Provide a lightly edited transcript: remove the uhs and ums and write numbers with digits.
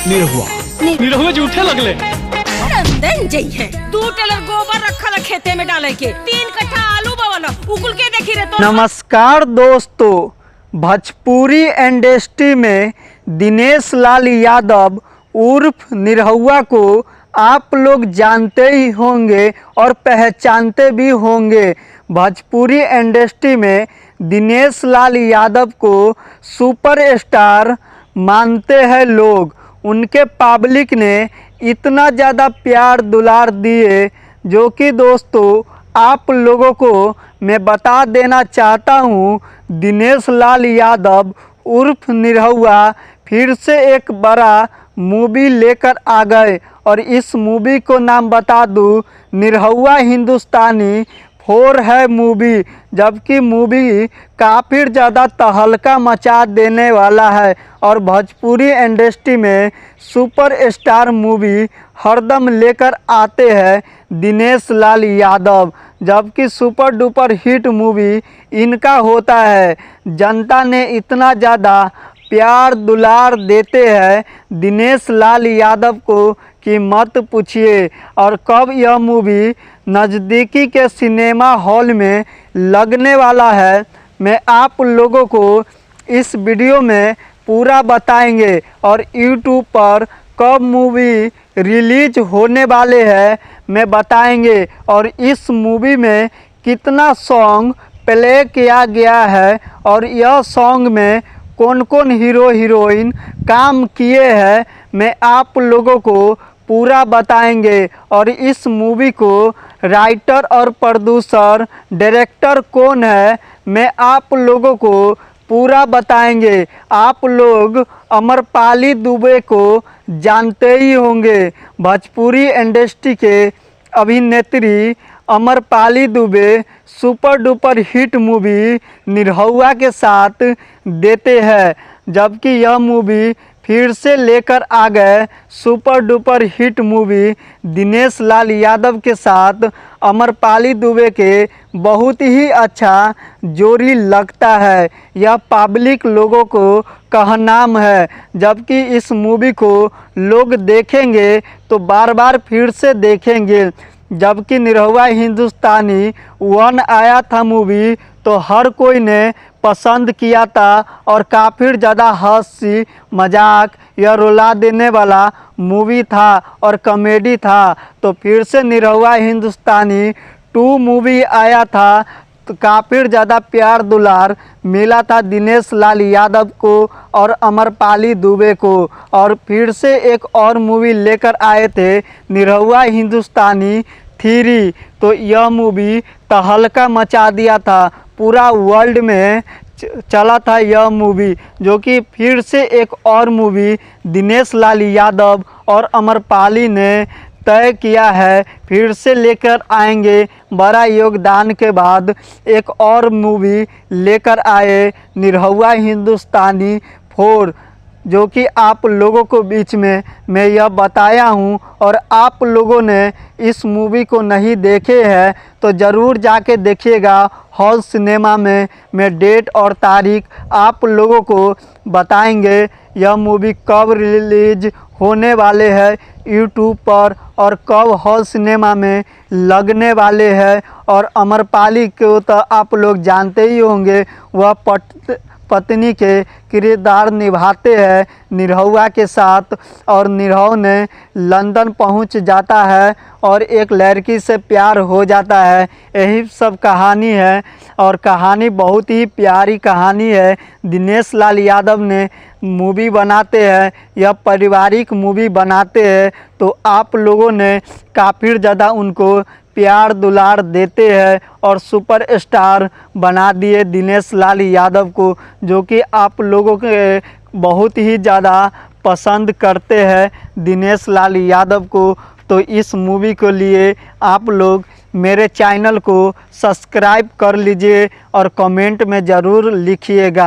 निरहुआ निरहुआ जूठे लगले। रंदन जई है 2 टेलर गोबर रखा खेते में डाले के 3 कट्ठा आलू बवाला उकुल के देखी रे तो। नमस्कार दोस्तों, भोजपुरी इंडस्ट्री में दिनेश लाल यादव उर्फ निरहुआ को आप लोग जानते ही होंगे और पहचानते भी होंगे। भोजपुरी इंडस्ट्री में दिनेश लाल यादव को सुपरस्टार मानते हैं लोग। उनके पब्लिक ने इतना ज़्यादा प्यार दुलार दिए जो कि दोस्तों आप लोगों को मैं बता देना चाहता हूँ, दिनेश लाल यादव उर्फ निरहुआ फिर से एक बड़ा मूवी लेकर आ गए और इस मूवी को नाम बता दूँ निरहुआ हिंदुस्तानी 4 है मूवी। जबकि मूवी काफ़ी ज़्यादा तहलका मचा देने वाला है और भोजपुरी इंडस्ट्री में सुपरस्टार मूवी हरदम लेकर आते हैं दिनेश लाल यादव। जबकि सुपर डुपर हिट मूवी इनका होता है। जनता ने इतना ज़्यादा प्यार दुलार देते हैं दिनेश लाल यादव को कि मत पूछिए। और कब यह मूवी नज़दीकी के सिनेमा हॉल में लगने वाला है, मैं आप लोगों को इस वीडियो में पूरा बताएंगे। और यूट्यूब पर कब मूवी रिलीज होने वाले हैं मैं बताएंगे। और इस मूवी में कितना सॉन्ग प्ले किया गया है और यह सॉन्ग में कौन कौन हीरो हीरोइन काम किए हैं मैं आप लोगों को पूरा बताएंगे। और इस मूवी को राइटर और प्रोड्यूसर डायरेक्टर कौन है मैं आप लोगों को पूरा बताएंगे। आप लोग अमरपाली दुबे को जानते ही होंगे। भोजपुरी इंडस्ट्री के अभिनेत्री Amrapali Dubey super duper hit movie Nirahua के साथ देते हैं। जबकि यह मूवी फिर से लेकर आ गए super duper hit movie Dinesh Lal Yadav के साथ अमरपाली दुबे के बहुत ही अच्छा जोड़ी लगता है। यह पब्लिक लोगों को कहनाम है। जबकि इस मूवी को लोग देखेंगे तो बार बार फिर से देखेंगे। जबकि निरहुआ हिंदुस्तानी 1 आया था मूवी तो हर कोई ने पसंद किया था और काफ़ी ज़्यादा हंसी मजाक या रुला देने वाला मूवी था और कॉमेडी था। तो फिर से निरहुआ हिंदुस्तानी 2 मूवी आया था तो काफ़ी ज़्यादा प्यार दुलार मिला था दिनेश लाल यादव को और अमरपाली दुबे को। और फिर से एक और मूवी लेकर आए थे निरहुआ हिंदुस्तानी 3। तो यह मूवी तहलका मचा दिया था, पूरा वर्ल्ड में चला था यह मूवी। जो कि फिर से एक और मूवी दिनेश लाल यादव और अमरपाली ने तय किया है फिर से लेकर आएंगे। बड़ा योगदान के बाद एक और मूवी लेकर आए निरहुआ हिंदुस्तानी 4, जो कि आप लोगों को बीच में मैं यह बताया हूं। और आप लोगों ने इस मूवी को नहीं देखे हैं तो ज़रूर जाके देखिएगा हॉल सिनेमा में। मैं डेट और तारीख आप लोगों को बताएंगे यह मूवी कब रिलीज होने वाले हैं यूट्यूब पर और कब हॉल सिनेमा में लगने वाले हैं। और अमरपाली को तो आप लोग जानते ही होंगे, वह पत्नी के किरदार निभाते हैं निरहुआ के साथ। और निरहुआ ने लंदन पहुंच जाता है और एक लड़की से प्यार हो जाता है। यही सब कहानी है और कहानी बहुत ही प्यारी कहानी है। दिनेश लाल यादव ने मूवी बनाते हैं, यह पारिवारिक मूवी बनाते हैं तो आप लोगों ने काफ़ी ज़्यादा उनको प्यार दुलार देते हैं और सुपरस्टार बना दिए दिनेश लाल यादव को, जो कि आप लोगों के बहुत ही ज़्यादा पसंद करते हैं दिनेश लाल यादव को। तो इस मूवी के लिए आप लोग मेरे चैनल को सब्सक्राइब कर लीजिए और कमेंट में ज़रूर लिखिएगा।